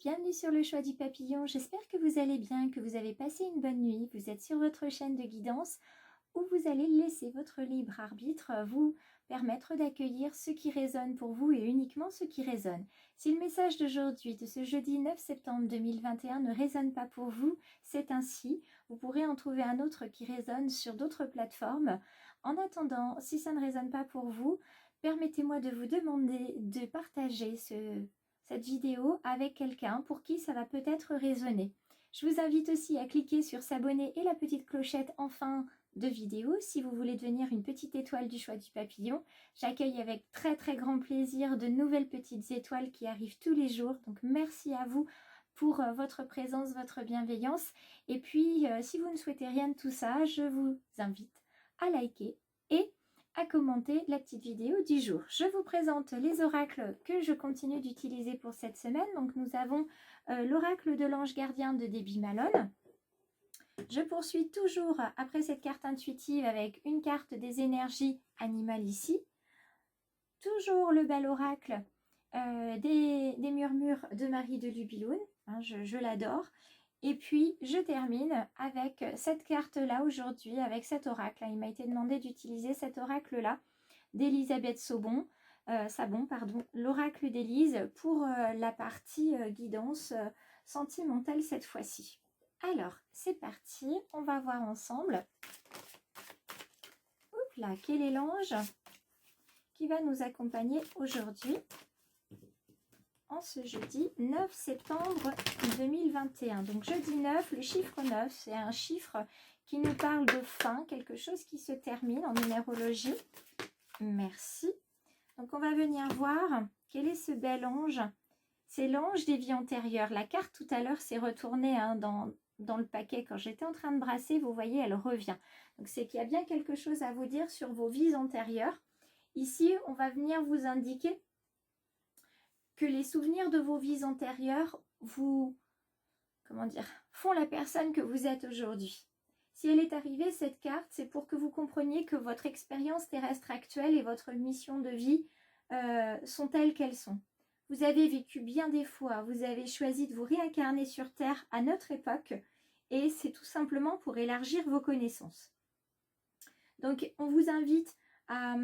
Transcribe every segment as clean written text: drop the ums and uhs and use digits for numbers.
bienvenue sur le choix du papillon. J'espère que vous allez bien, que vous avez passé une bonne nuit. Vous êtes sur votre chaîne de guidance où vous allez laisser votre libre arbitre vous permettre d'accueillir ce qui résonne pour vous et uniquement ce qui résonne. Si le message d'aujourd'hui, de ce jeudi 9 septembre 2021 ne résonne pas pour vous, c'est ainsi. Vous pourrez en trouver un autre qui résonne sur d'autres plateformes. En attendant, si ça ne résonne pas pour vous, permettez-moi de vous demander de partager cette vidéo avec quelqu'un pour qui ça va peut-être résonner. Je vous invite aussi à cliquer sur s'abonner et la petite clochette en fin de vidéo si vous voulez devenir une petite étoile du choix du papillon. J'accueille avec très grand plaisir de nouvelles petites étoiles qui arrivent tous les jours. Donc merci à vous pour votre présence, votre bienveillance. Et puis si vous ne souhaitez rien de tout ça, je vous invite à liker et à commenter la petite vidéo du jour. Je vous présente les oracles que je continue d'utiliser pour cette semaine. Donc nous avons l'oracle de l'ange gardien de Debbie Malone. Je poursuis toujours après cette carte intuitive avec une carte des énergies animales ici. Toujours le bel oracle des murmures de Marie de Lubiloun. Hein, je l'adore. Et puis, je termine avec cette carte-là aujourd'hui, avec cet oracle. Il m'a été demandé d'utiliser cet oracle-là d'Elisabeth Sabon, l'oracle d'Élise, pour la partie guidance sentimentale cette fois-ci. Alors, c'est parti, on va voir ensemble. Oups là, quel est l'ange qui va nous accompagner aujourd'hui en ce jeudi 9 septembre 2021. Donc jeudi 9, le chiffre 9, c'est un chiffre qui nous parle de fin, quelque chose qui se termine en numérologie. Merci. Donc on va venir voir quel est ce bel ange. C'est l'ange des vies antérieures. La carte tout à l'heure s'est retournée dans le paquet. Quand j'étais en train de brasser, vous voyez, elle revient. Donc c'est qu'il y a bien quelque chose à vous dire sur vos vies antérieures. Ici, on va venir vous indiquer que les souvenirs de vos vies antérieures font la personne que vous êtes aujourd'hui. Si elle est arrivée, cette carte, c'est pour que vous compreniez que votre expérience terrestre actuelle et votre mission de vie sont telles qu'elles sont. Vous avez vécu bien des fois, vous avez choisi de vous réincarner sur Terre à notre époque et c'est tout simplement pour élargir vos connaissances. Donc, on vous invite à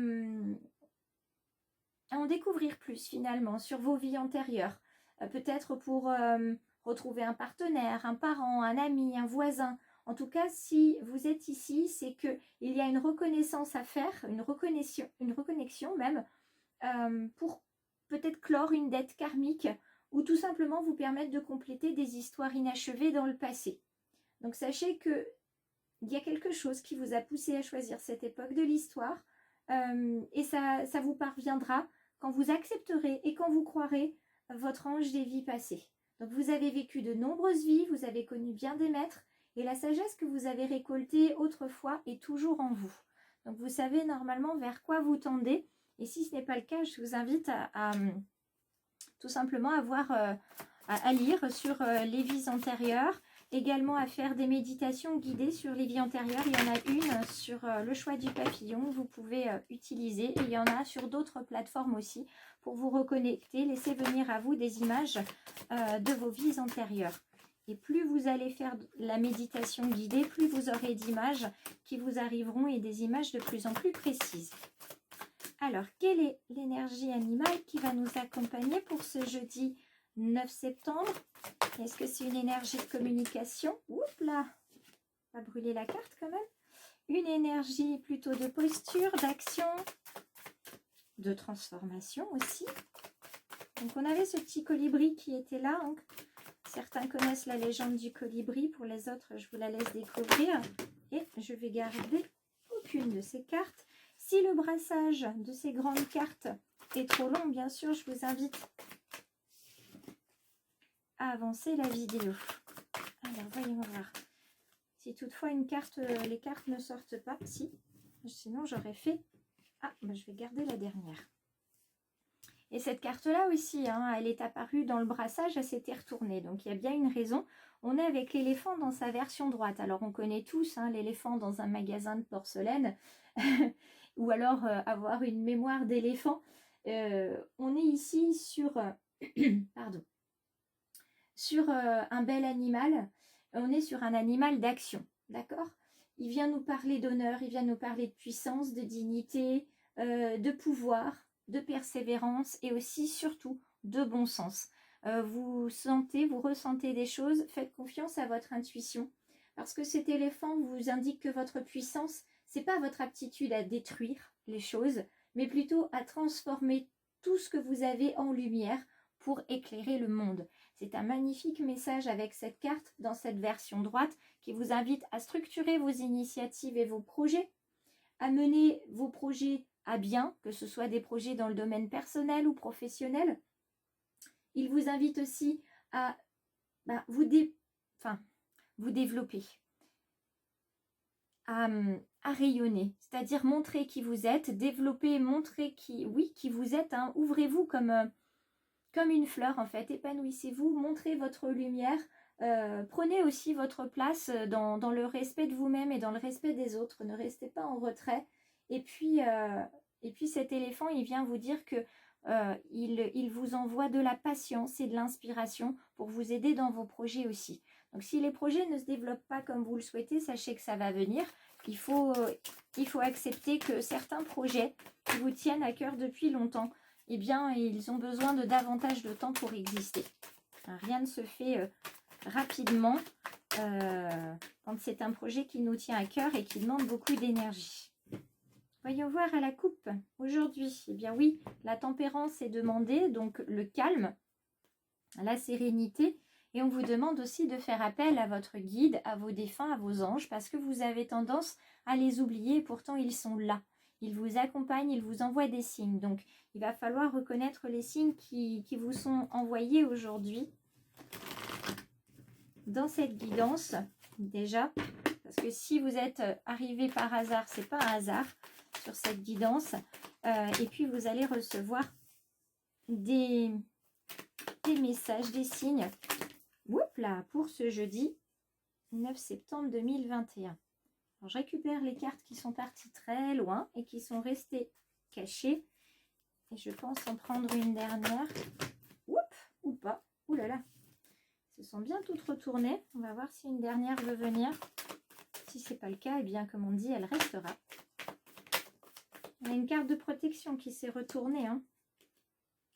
en découvrir plus finalement sur vos vies antérieures. Peut-être pour retrouver un partenaire, un parent, un ami, un voisin. En tout cas, si vous êtes ici, c'est qu'il y a une reconnaissance à faire, une reconnexion même, pour peut-être clore une dette karmique ou tout simplement vous permettre de compléter des histoires inachevées dans le passé. Donc sachez qu'il y a quelque chose qui vous a poussé à choisir cette époque de l'histoire et ça vous parviendra quand vous accepterez et quand vous croirez votre ange des vies passées. Donc vous avez vécu de nombreuses vies, vous avez connu bien des maîtres et la sagesse que vous avez récoltée autrefois est toujours en vous. Donc vous savez normalement vers quoi vous tendez et si ce n'est pas le cas, je vous invite à tout simplement à lire sur les vies antérieures, également à faire des méditations guidées sur les vies antérieures. Il y en a une sur le choix du papillon, vous pouvez utiliser. Et il y en a sur d'autres plateformes aussi pour vous reconnecter. Laissez venir à vous des images de vos vies antérieures. Et plus vous allez faire la méditation guidée, plus vous aurez d'images qui vous arriveront et des images de plus en plus précises. Alors, quelle est l'énergie animale qui va nous accompagner pour ce jeudi 9 septembre? Est-ce que c'est une énergie de communication? Oups là, on va brûler la carte quand même. Une énergie plutôt de posture, d'action, de transformation aussi. Donc on avait ce petit colibri qui était là. Donc, certains connaissent la légende du colibri. Pour les autres, je vous la laisse découvrir. Et je vais garder aucune de ces cartes. Si le brassage de ces grandes cartes est trop long, bien sûr, je vous invite à avancer la vidéo. Alors, voyons voir. Si toutefois les cartes ne sortent pas, sinon j'aurais fait... Ah, je vais garder la dernière. Et cette carte-là aussi, hein, elle est apparue dans le brassage, elle s'était retournée. Donc, il y a bien une raison. On est avec l'éléphant dans sa version droite. Alors, on connaît tous l'éléphant dans un magasin de porcelaine. Ou alors avoir une mémoire d'éléphant. On est ici sur... pardon. sur un bel animal, on est sur un animal d'action, d'accord? Il vient nous parler d'honneur, il vient nous parler de puissance, de dignité, de pouvoir, de persévérance et aussi, surtout, de bon sens. Vous ressentez des choses, faites confiance à votre intuition. Parce que cet éléphant vous indique que votre puissance, c'est pas votre aptitude à détruire les choses, mais plutôt à transformer tout ce que vous avez en lumière pour éclairer le monde. C'est un magnifique message avec cette carte dans cette version droite qui vous invite à structurer vos initiatives et vos projets, à mener vos projets à bien, que ce soit des projets dans le domaine personnel ou professionnel. Il vous invite aussi à vous développer, à rayonner, c'est-à-dire montrer qui vous êtes, développer, montrer qui vous êtes, hein. Ouvrez-vous comme une fleur en fait, épanouissez-vous, montrez votre lumière, prenez aussi votre place dans le respect de vous-même et dans le respect des autres, ne restez pas en retrait. Et puis cet éléphant, il vient vous dire que il vous envoie de la patience et de l'inspiration pour vous aider dans vos projets aussi. Donc si les projets ne se développent pas comme vous le souhaitez, sachez que ça va venir. Il faut accepter que certains projets qui vous tiennent à cœur depuis longtemps, eh bien, ils ont besoin de davantage de temps pour exister. Rien ne se fait rapidement quand c'est un projet qui nous tient à cœur et qui demande beaucoup d'énergie. Voyons voir à la coupe aujourd'hui. Eh bien oui, la tempérance est demandée, donc le calme, la sérénité. Et on vous demande aussi de faire appel à votre guide, à vos défunts, à vos anges, parce que vous avez tendance à les oublier et pourtant ils sont là. Ils vous accompagnent, ils vous envoient des signes. Donc, il va falloir reconnaître les signes qui vous sont envoyés aujourd'hui dans cette guidance, déjà. Parce que si vous êtes arrivé par hasard, c'est pas un hasard sur cette guidance. Et puis, vous allez recevoir des messages, des signes. Oups là, pour ce jeudi 9 septembre 2021. Alors, je récupère les cartes qui sont parties très loin et qui sont restées cachées. Et je pense en prendre une dernière. Oups, ou pas. Ouh là là. Elles se sont bien toutes retournées. On va voir si une dernière veut venir. Si ce n'est pas le cas, eh bien, comme on dit, elle restera. On a une carte de protection qui s'est retournée. Hein.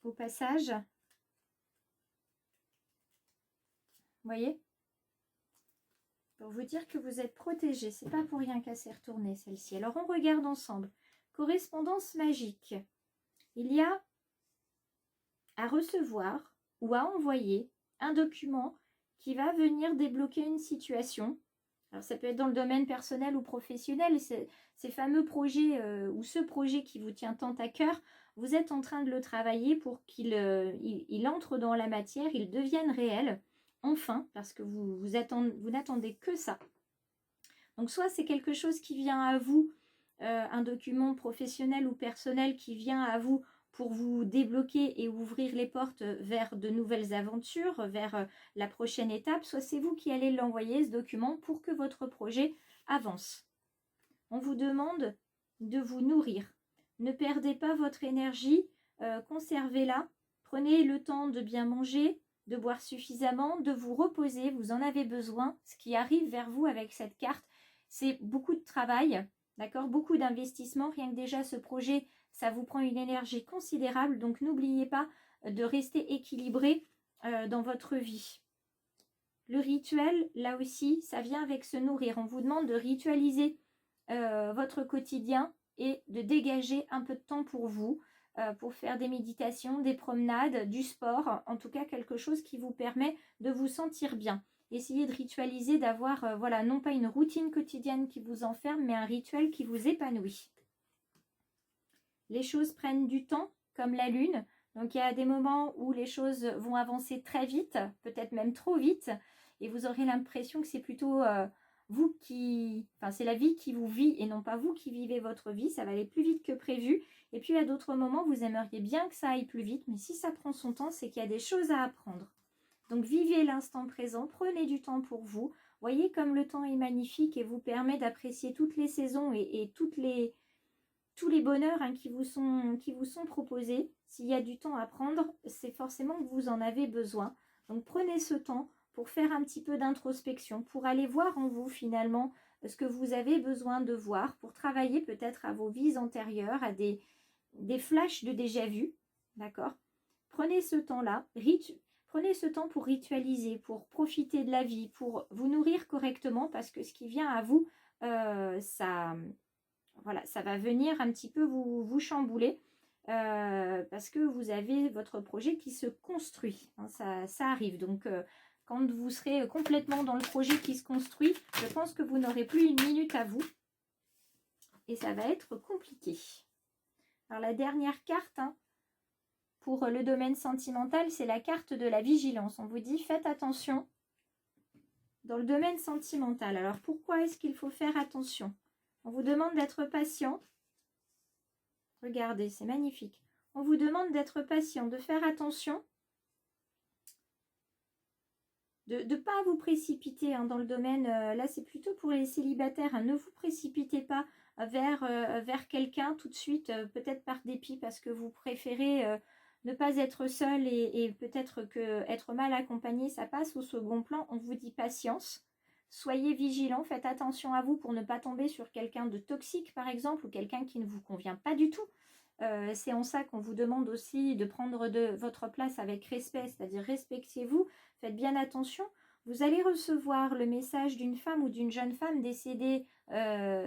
Au passage. Vous voyez ? Pour vous dire que vous êtes protégé. C'est pas pour rien qu'elle s'est retournée, celle-ci. Alors, on regarde ensemble. Correspondance magique. Il y a à recevoir ou à envoyer un document qui va venir débloquer une situation. Alors, ça peut être dans le domaine personnel ou professionnel. Ces fameux projets ou ce projet qui vous tient tant à cœur, vous êtes en train de le travailler pour qu'il entre dans la matière, il devienne réel. Enfin, parce que vous n'attendez que ça. Donc, soit c'est quelque chose qui vient à vous, un document professionnel ou personnel qui vient à vous pour vous débloquer et ouvrir les portes vers de nouvelles aventures, vers la prochaine étape, soit c'est vous qui allez l'envoyer, ce document, pour que votre projet avance. On vous demande de vous nourrir. Ne perdez pas votre énergie, conservez-la, prenez le temps de bien manger, de boire suffisamment, de vous reposer, vous en avez besoin. Ce qui arrive vers vous avec cette carte, c'est beaucoup de travail, d'accord, beaucoup d'investissement. Rien que déjà ce projet, ça vous prend une énergie considérable. Donc n'oubliez pas de rester équilibré dans votre vie. Le rituel, là aussi, ça vient avec se nourrir. On vous demande de ritualiser votre quotidien et de dégager un peu de temps pour vous. Pour faire des méditations, des promenades, du sport, en tout cas quelque chose qui vous permet de vous sentir bien. Essayez de ritualiser, d'avoir voilà, non pas une routine quotidienne qui vous enferme, mais un rituel qui vous épanouit. Les choses prennent du temps, comme la lune. Donc il y a des moments où les choses vont avancer très vite, peut-être même trop vite, et vous aurez l'impression que c'est plutôt vous qui... Enfin, c'est la vie qui vous vit et non pas vous qui vivez votre vie. Ça va aller plus vite que prévu. Et puis, à d'autres moments, vous aimeriez bien que ça aille plus vite. Mais si ça prend son temps, c'est qu'il y a des choses à apprendre. Donc, vivez l'instant présent. Prenez du temps pour vous. Voyez comme le temps est magnifique et vous permet d'apprécier toutes les saisons et tous les bonheurs qui vous sont proposés. S'il y a du temps à prendre, c'est forcément que vous en avez besoin. Donc prenez ce temps pour faire un petit peu d'introspection, pour aller voir en vous finalement ce que vous avez besoin de voir, pour travailler peut-être à vos vies antérieures, à des flashs de déjà-vu, d'accord? Prenez ce temps-là, prenez ce temps pour ritualiser, pour profiter de la vie, pour vous nourrir correctement, parce que ce qui vient à vous, voilà, ça va venir un petit peu vous chambouler, parce que vous avez votre projet qui se construit, hein, ça arrive. Donc, quand vous serez complètement dans le projet qui se construit, je pense que vous n'aurez plus une minute à vous, et ça va être compliqué. Alors, la dernière carte, hein, pour le domaine sentimental, c'est la carte de la vigilance. On vous dit, faites attention dans le domaine sentimental. Alors, pourquoi est-ce qu'il faut faire attention? On vous demande d'être patient. Regardez, c'est magnifique. On vous demande d'être patient, de faire attention, de ne pas vous précipiter, hein, dans le domaine, là c'est plutôt pour les célibataires, hein, ne vous précipitez pas vers quelqu'un tout de suite, peut-être par dépit, parce que vous préférez ne pas être seul et peut-être que être mal accompagné, ça passe au second plan. On vous dit patience, soyez vigilants, faites attention à vous pour ne pas tomber sur quelqu'un de toxique par exemple, ou quelqu'un qui ne vous convient pas du tout. C'est en ça qu'on vous demande aussi de prendre votre place avec respect, c'est-à-dire respectez-vous, faites bien attention. Vous allez recevoir le message d'une femme ou d'une jeune femme décédée,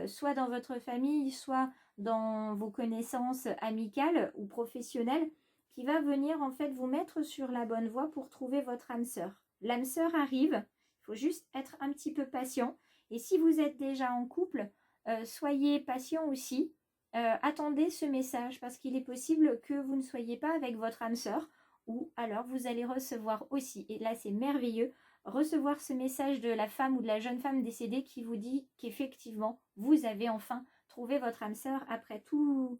soit dans votre famille, soit dans vos connaissances amicales ou professionnelles, qui va venir en fait vous mettre sur la bonne voie pour trouver votre âme sœur. L'âme sœur arrive, il faut juste être un petit peu patient. Et si vous êtes déjà en couple, soyez patient aussi. Attendez ce message, parce qu'il est possible que vous ne soyez pas avec votre âme sœur, ou alors vous allez recevoir aussi, et là c'est merveilleux, recevoir ce message de la femme ou de la jeune femme décédée qui vous dit qu'effectivement vous avez enfin trouvé votre âme sœur après tout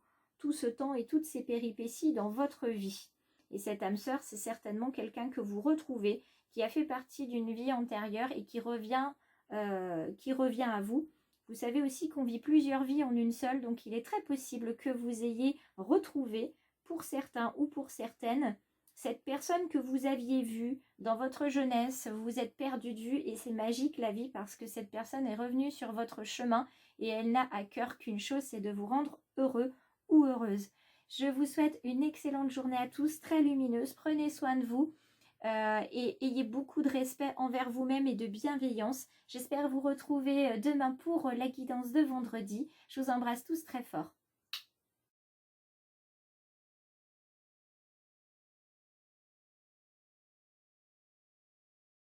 ce temps et toutes ces péripéties dans votre vie. Et cette âme sœur, c'est certainement quelqu'un que vous retrouvez, qui a fait partie d'une vie antérieure et qui revient à vous. Vous savez aussi qu'on vit plusieurs vies en une seule, donc il est très possible que vous ayez retrouvé, pour certains ou pour certaines, cette personne que vous aviez vue dans votre jeunesse. Vous vous êtes perdu de vue, et c'est magique la vie, parce que cette personne est revenue sur votre chemin et elle n'a à cœur qu'une chose, c'est de vous rendre heureux ou heureuse. Je vous souhaite une excellente journée à tous, très lumineuse. Prenez soin de vous. Et ayez beaucoup de respect envers vous-même et de bienveillance. J'espère vous retrouver demain pour la guidance de vendredi. Je vous embrasse tous très fort.